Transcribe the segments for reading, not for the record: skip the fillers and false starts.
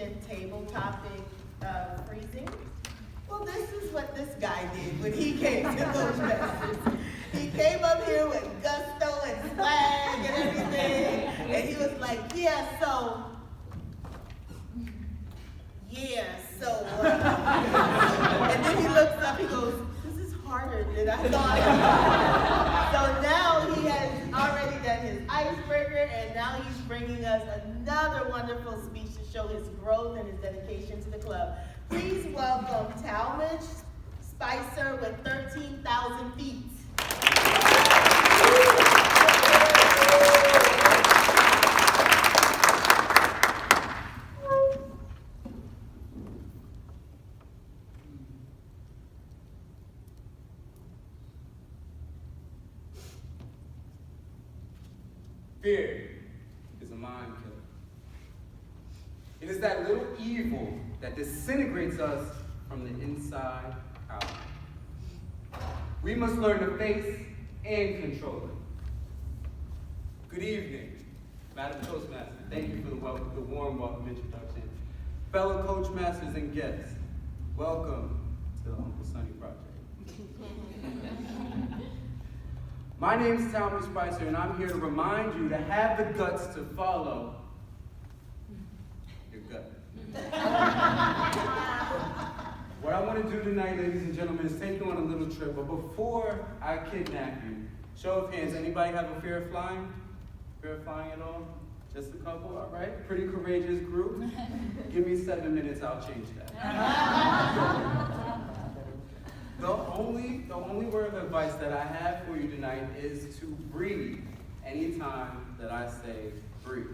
ancient table topic of freezing. Well, this is what this guy did when he came to Toastmasters. He came up here with gusto and swag and everything, and he was like, and then he looks up, he goes, this is harder than I thought. So now he has already done his icebreaker, and now he's bringing us another wonderful speech to show his growth and his dedication to the club. Please welcome Talmadge Spicer with 13,000 feet. Fear is a mind killer. It is that little evil that disintegrates us from the inside out. We must learn to face and control it. Good evening, Madam Toastmaster. Thank you for the warm welcome introduction. Fellow Coachmasters and guests, welcome to the Uncle Sonny Project. My name is Talmadge Spicer, and I'm here to remind you to have the guts to follow your gut. What I want to do tonight, ladies and gentlemen, is take you on a little trip. But before I kidnap you, show of hands, anybody have a fear of flying? Fear of flying at all? Just a couple, all right? Pretty courageous group. Give me 7 minutes, I'll change that. The only word of advice that I have for you tonight is to breathe anytime that I say breathe.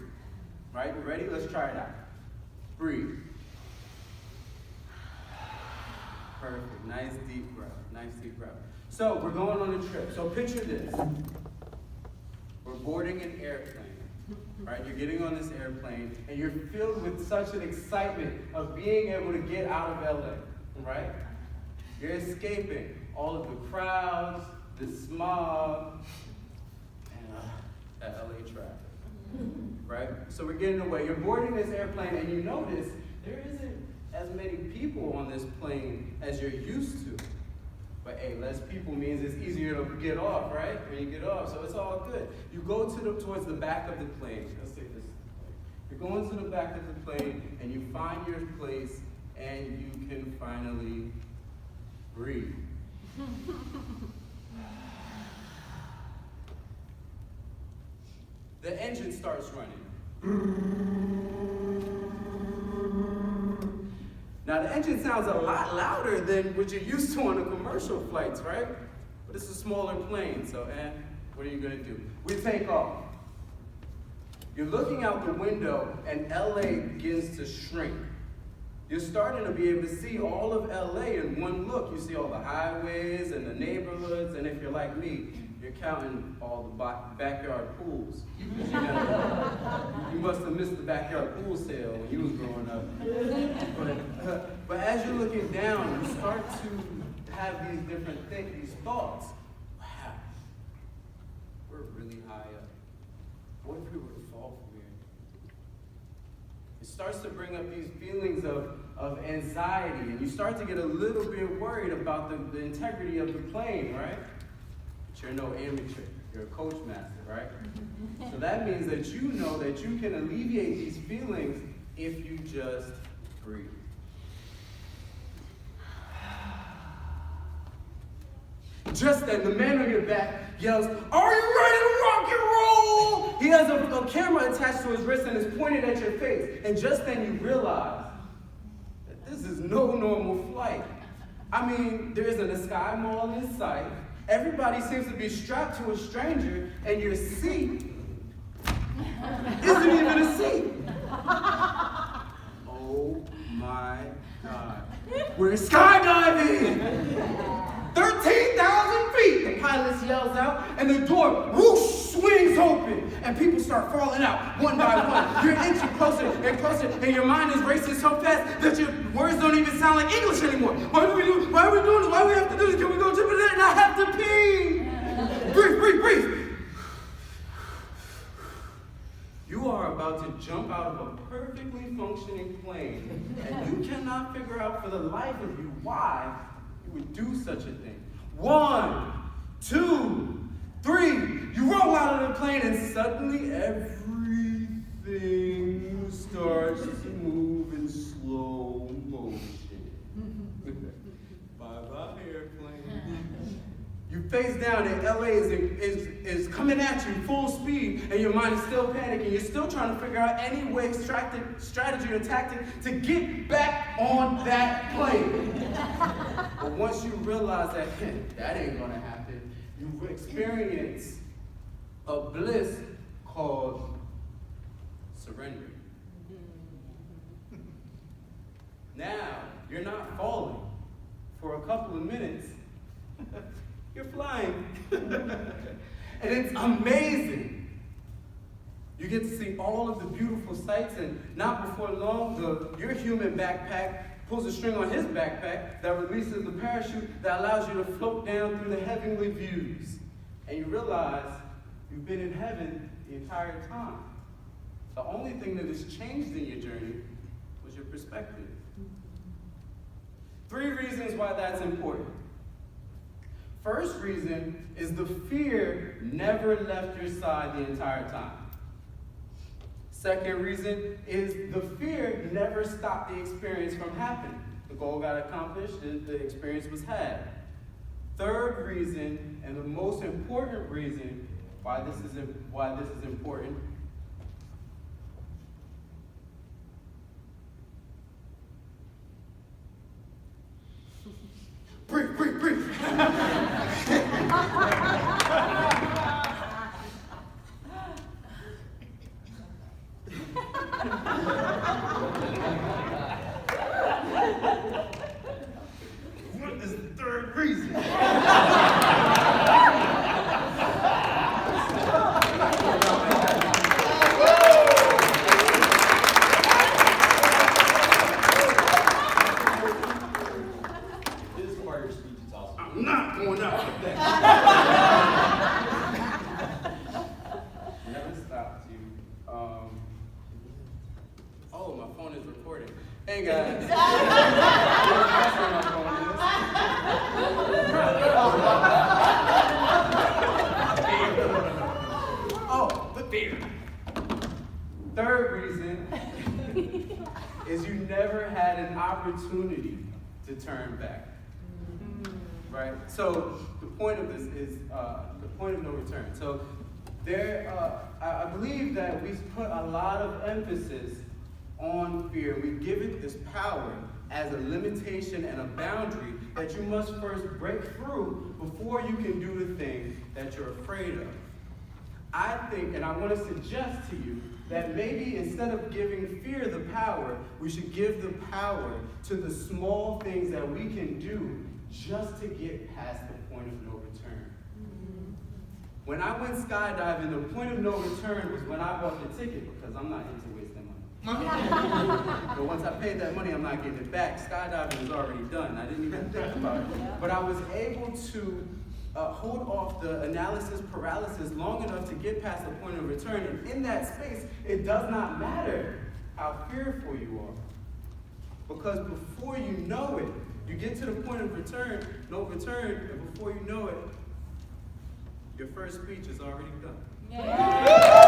Right? You ready? Let's try it out. Breathe. Perfect. Nice deep breath. Nice deep breath. So we're going on a trip. So picture this. We're boarding an airplane. Right? You're getting on this airplane and you're filled with such an excitement of being able to get out of LA. Right? You're escaping all of the crowds, the smog, and that LA traffic, right? So we're getting away. You're boarding this airplane and you notice there isn't as many people on this plane as you're used to. But hey, less people means it's easier to get off, right? When you get off, so it's all good. You go towards the back of the plane. Let's say this. You're going to the back of the plane and you find your place and you can finally breathe. The engine starts running. Now the engine sounds a lot louder than what you're used to on the commercial flights, right? But it's a smaller plane, so what are you gonna do? We take off. You're looking out the window and LA begins to shrink. You're starting to be able to see all of LA in one look. You see all the highways and the neighborhoods, and if you're like me, you're counting all the backyard pools. You must have missed the backyard pool sale when you was growing up. But as you're looking down, you start to have these different things, these thoughts. Wow, we're really high up. What if we were to fall from here? It starts to bring up these feelings of anxiety, and you start to get a little bit worried about the integrity of the plane, right? But you're no amateur, you're a coach master, right? So that means that you know that you can alleviate these feelings if you just breathe. Just then, the man on your back yells, "Are you ready to rock and roll?" He has a camera attached to his wrist and is pointed at your face. And just then you realize that this is no normal flight. I mean, there isn't a sky mall in sight. Everybody seems to be strapped to a stranger, and your seat isn't even a seat. Oh my God. We're skydiving! 13,000 feet, the pilot yells out, and the door whoosh swings open, and people start falling out one by one. You're inching closer and closer, and your mind is racing so fast that your words don't even sound like English anymore. Why are we doing this? Why do we have to do this? Can we go jump in there? And I have to pee. Breathe, breathe, breathe. You are are about to jump out of a perfectly functioning plane, and you cannot figure out for the life of you why you would do such a thing. 1, 2, 3, you roll out of the plane, and suddenly everything starts to move in slow motion. Bye-bye, airplane. You face down and LA is coming at you full speed, and your mind is still panicking. You're still trying to figure out any way, strategy or tactic to get back on that plane. But once you realize that that ain't gonna happen, you experience a bliss called surrender. Now, you're not falling for a couple of minutes. You're flying. And it's amazing. You get to see all of the beautiful sights, and not before long, your human backpack pulls a string on his backpack that releases the parachute that allows you to float down through the heavenly views. And you realize you've been in heaven the entire time. The only thing that has changed in your journey was your perspective. 3 reasons why that's important. First reason is the fear never left your side the entire time. Second reason is the fear never stopped the experience from happening. The goal got accomplished, the experience was had. Third reason, and the most important reason why this is important, breathe. What is the third reason? I'm not going out with that. Never stopped you. Oh, my phone is recording. Hey guys. That's where my phone is. Oh, the fear. Third reason is you never had an opportunity to turn back. Right? So the point of this is the point of no return. So I believe that we've put a lot of emphasis on fear. We give it this power as a limitation and a boundary that you must first break through before you can do the thing that you're afraid of. I think, and I want to suggest to you, that maybe instead of giving fear the power, we should give the power to the small things that we can do just to get past the point of no return. When I went skydiving, the point of no return was when I bought the ticket, because I'm not into wasting money. But once I paid that money, I'm not getting it back. Skydiving was already done. I didn't even think about it. But I was able to hold off the analysis paralysis long enough to get past the point of return. And in that space, it does not matter how fearful you are. Because before you know it, you get to the point of return, no return, and before you know it, your first speech is already done. Yeah.